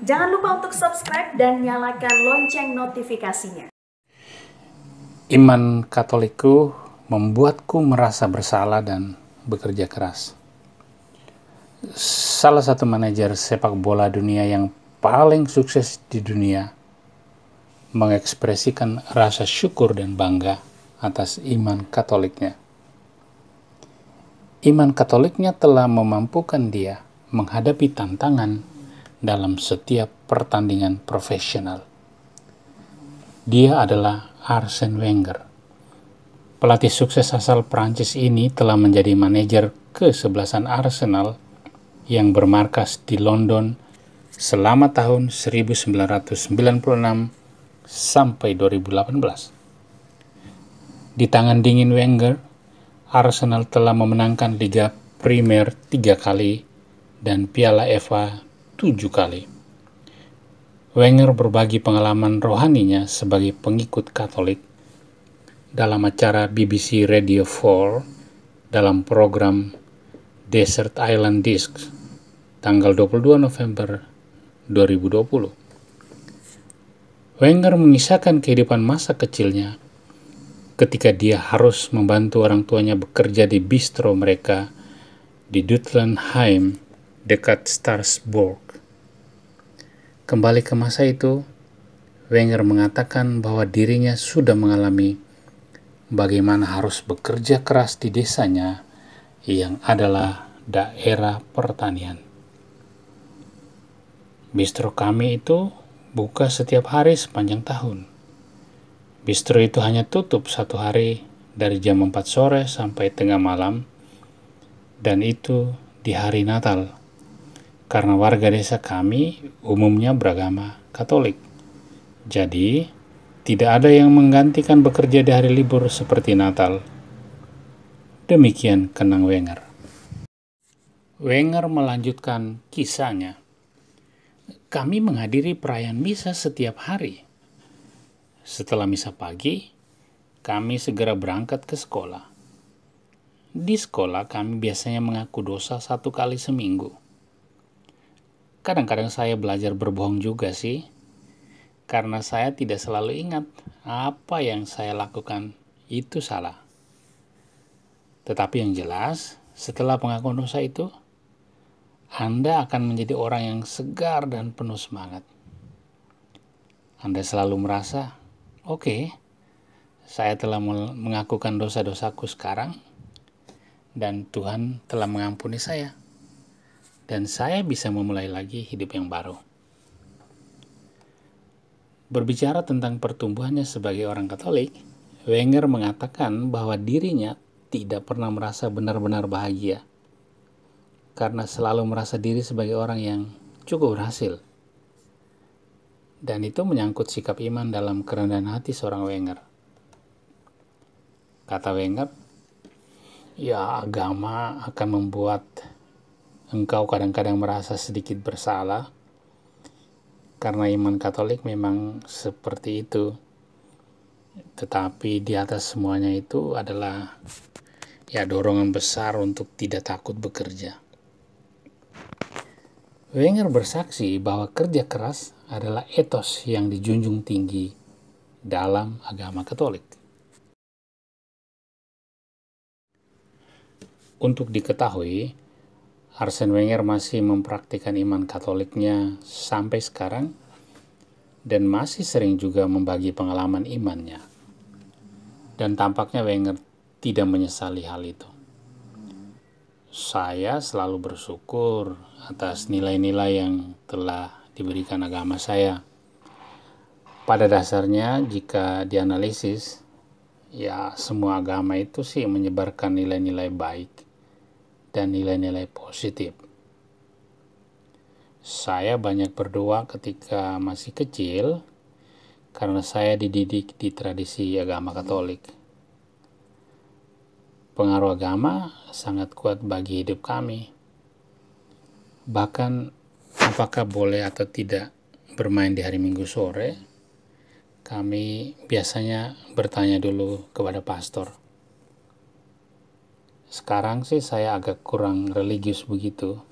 Jangan lupa untuk subscribe dan nyalakan lonceng notifikasinya. Iman Katolikku membuatku merasa bersalah dan bekerja keras. Salah satu manajer sepak bola dunia yang paling sukses di dunia mengekspresikan rasa syukur dan bangga atas iman Katoliknya. Iman Katoliknya telah memampukan dia menghadapi tantangan dalam setiap pertandingan profesional. Dia adalah Arsene Wenger. Pelatih sukses asal Prancis ini telah menjadi manajer ke-11 Arsenal yang bermarkas di London selama tahun 1996 sampai 2018. Di tangan dingin Wenger, Arsenal telah memenangkan Liga Premier 3 kali dan Piala FA 7 kali. Wenger berbagi pengalaman rohaninya sebagai pengikut Katolik dalam acara BBC Radio 4 dalam program Desert Island Discs tanggal 22 November 2020. Wenger mengisahkan kehidupan masa kecilnya ketika dia harus membantu orang tuanya bekerja di bistro mereka di Duttenheim dekat Strasbourg. Kembali ke masa itu, Wenger mengatakan bahwa dirinya sudah mengalami bagaimana harus bekerja keras di desanya yang adalah daerah pertanian. Bistro kami itu buka setiap hari sepanjang tahun. Bistro itu hanya tutup satu hari dari jam 4 sore sampai tengah malam, dan itu di hari Natal. Karena warga desa kami umumnya beragama Katolik. Jadi, tidak ada yang menggantikan bekerja di hari libur seperti Natal. Demikian kenang Wenger. Wenger melanjutkan kisahnya. Kami menghadiri perayaan misa setiap hari. Setelah misa pagi, kami segera berangkat ke sekolah. Di sekolah kami biasanya mengaku dosa 1 kali seminggu. Kadang-kadang saya belajar berbohong juga sih, karena saya tidak selalu ingat apa yang saya lakukan itu salah. Tetapi yang jelas, setelah pengakuan dosa itu, Anda akan menjadi orang yang segar dan penuh semangat. Anda selalu merasa, oke, saya telah mengakukan dosa-dosaku sekarang, dan Tuhan telah mengampuni saya. Dan saya bisa memulai lagi hidup yang baru. Berbicara tentang pertumbuhannya sebagai orang Katolik, Wenger mengatakan bahwa dirinya tidak pernah merasa benar-benar bahagia karena selalu merasa diri sebagai orang yang cukup berhasil. Dan itu menyangkut sikap iman dalam kerendahan hati seorang Wenger. Kata Wenger, ya agama akan membuat engkau kadang-kadang merasa sedikit bersalah, karena iman Katolik memang seperti itu. Tetapi di atas semuanya itu adalah dorongan besar untuk tidak takut bekerja. Wenger bersaksi bahwa kerja keras adalah etos yang dijunjung tinggi dalam agama Katolik. Untuk diketahui, Arsene Wenger masih mempraktikkan iman Katoliknya sampai sekarang dan masih sering juga membagi pengalaman imannya. Dan tampaknya Wenger tidak menyesali hal itu. Saya selalu bersyukur atas nilai-nilai yang telah diberikan agama saya. Pada dasarnya, jika dianalisis, semua agama itu sih menyebarkan nilai-nilai baik dan nilai-nilai positif. Saya banyak berdoa ketika masih kecil karena saya dididik di tradisi agama Katolik. Pengaruh agama sangat kuat bagi hidup kami. Bahkan apakah boleh atau tidak bermain di hari Minggu sore, kami biasanya bertanya dulu kepada pastor. Sekarang sih saya agak kurang religius begitu.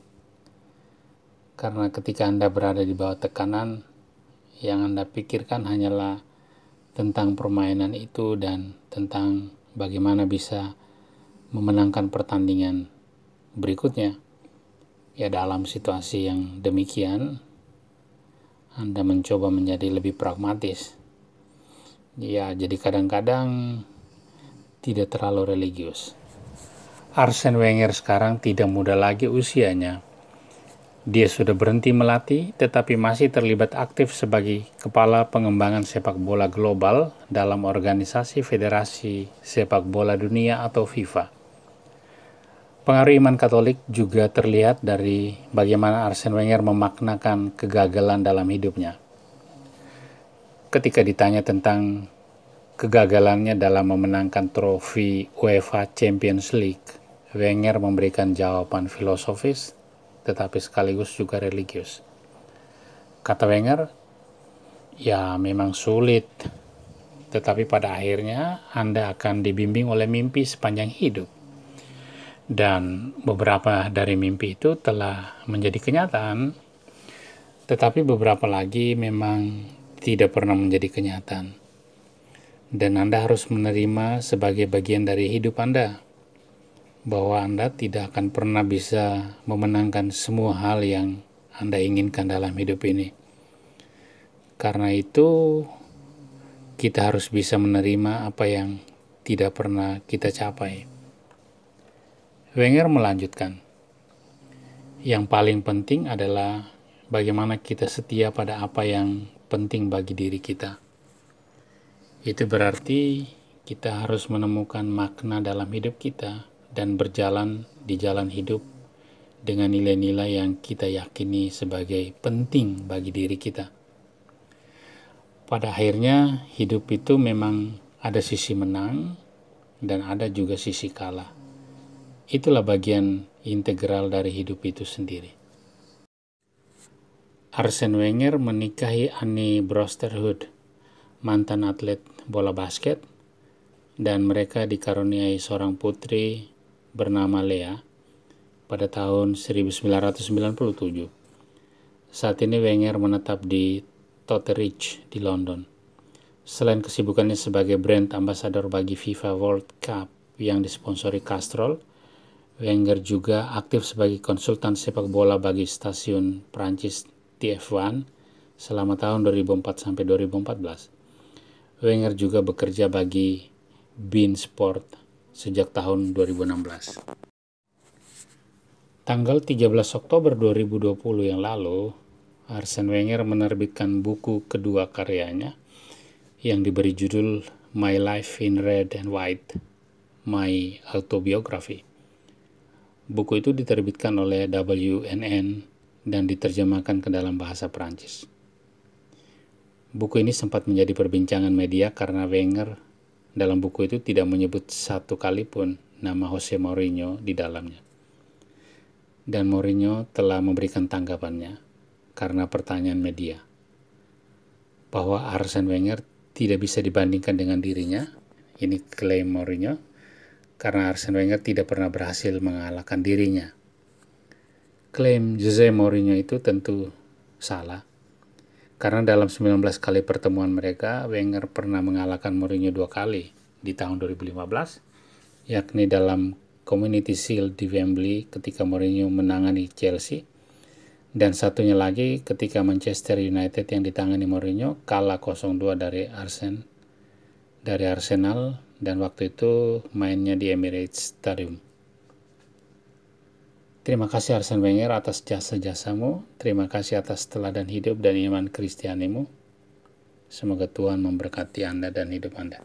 Karena ketika Anda berada di bawah tekanan, yang Anda pikirkan hanyalah tentang permainan itu dan tentang bagaimana bisa memenangkan pertandingan berikutnya. Ya, dalam situasi yang demikian, Anda mencoba menjadi lebih pragmatis. Ya, jadi kadang-kadang tidak terlalu religius. Arsene Wenger sekarang tidak muda lagi usianya. Dia sudah berhenti melatih, tetapi masih terlibat aktif sebagai kepala pengembangan sepak bola global dalam organisasi Federasi Sepak Bola Dunia atau FIFA. Pengaruh iman Katolik juga terlihat dari bagaimana Arsene Wenger memaknakan kegagalan dalam hidupnya. Ketika ditanya tentang kegagalannya dalam memenangkan trofi UEFA Champions League, Wenger memberikan jawaban filosofis tetapi sekaligus juga religius. Kata Wenger, ya memang sulit, tetapi pada akhirnya Anda akan dibimbing oleh mimpi sepanjang hidup. Dan beberapa dari mimpi itu telah menjadi kenyataan, tetapi beberapa lagi memang tidak pernah menjadi kenyataan. Dan Anda harus menerima sebagai bagian dari hidup Anda, bahwa Anda tidak akan pernah bisa memenangkan semua hal yang Anda inginkan dalam hidup ini. Karena itu, kita harus bisa menerima apa yang tidak pernah kita capai. Wenger melanjutkan, yang paling penting adalah bagaimana kita setia pada apa yang penting bagi diri kita. Itu berarti kita harus menemukan makna dalam hidup kita dan berjalan di jalan hidup dengan nilai-nilai yang kita yakini sebagai penting bagi diri kita. Pada akhirnya, hidup itu memang ada sisi menang dan ada juga sisi kalah. Itulah bagian integral dari hidup itu sendiri. Arsene Wenger menikahi Annie Brosterhood, mantan atlet bola basket, dan mereka dikaruniai seorang putri bernama Lea pada tahun 1997. Saat ini Wenger menetap di Totteridge di London. Selain kesibukannya sebagai brand ambassador bagi FIFA World Cup yang disponsori Castrol, Wenger juga aktif sebagai konsultan sepak bola bagi stasiun Prancis TF1 selama tahun 2004-2014. Wenger juga bekerja bagi beIN Sport sejak tahun 2016. Tanggal 13 Oktober 2020 yang lalu, Arsene Wenger menerbitkan buku kedua karyanya yang diberi judul My Life in Red and White, My Autobiography. Buku itu diterbitkan oleh WNN dan diterjemahkan ke dalam bahasa Prancis. Buku ini sempat menjadi perbincangan media karena Wenger dalam buku itu tidak menyebut satu kali pun nama Jose Mourinho di dalamnya. Dan Mourinho telah memberikan tanggapannya karena pertanyaan media, bahwa Arsene Wenger tidak bisa dibandingkan dengan dirinya. Ini klaim Mourinho, karena Arsene Wenger tidak pernah berhasil mengalahkan dirinya. Klaim Jose Mourinho itu tentu salah, karena dalam 19 kali pertemuan mereka, Wenger pernah mengalahkan Mourinho 2 kali di tahun 2015, yakni dalam Community Shield di Wembley ketika Mourinho menangani Chelsea, dan satunya lagi ketika Manchester United yang ditangani Mourinho kalah 0-2 dari Arsenal, dan waktu itu mainnya di Emirates Stadium. Terima kasih Arsene Wenger atas jasa-jasamu, terima kasih atas teladan hidup dan iman Kristianimu. Semoga Tuhan memberkati Anda dan hidup Anda.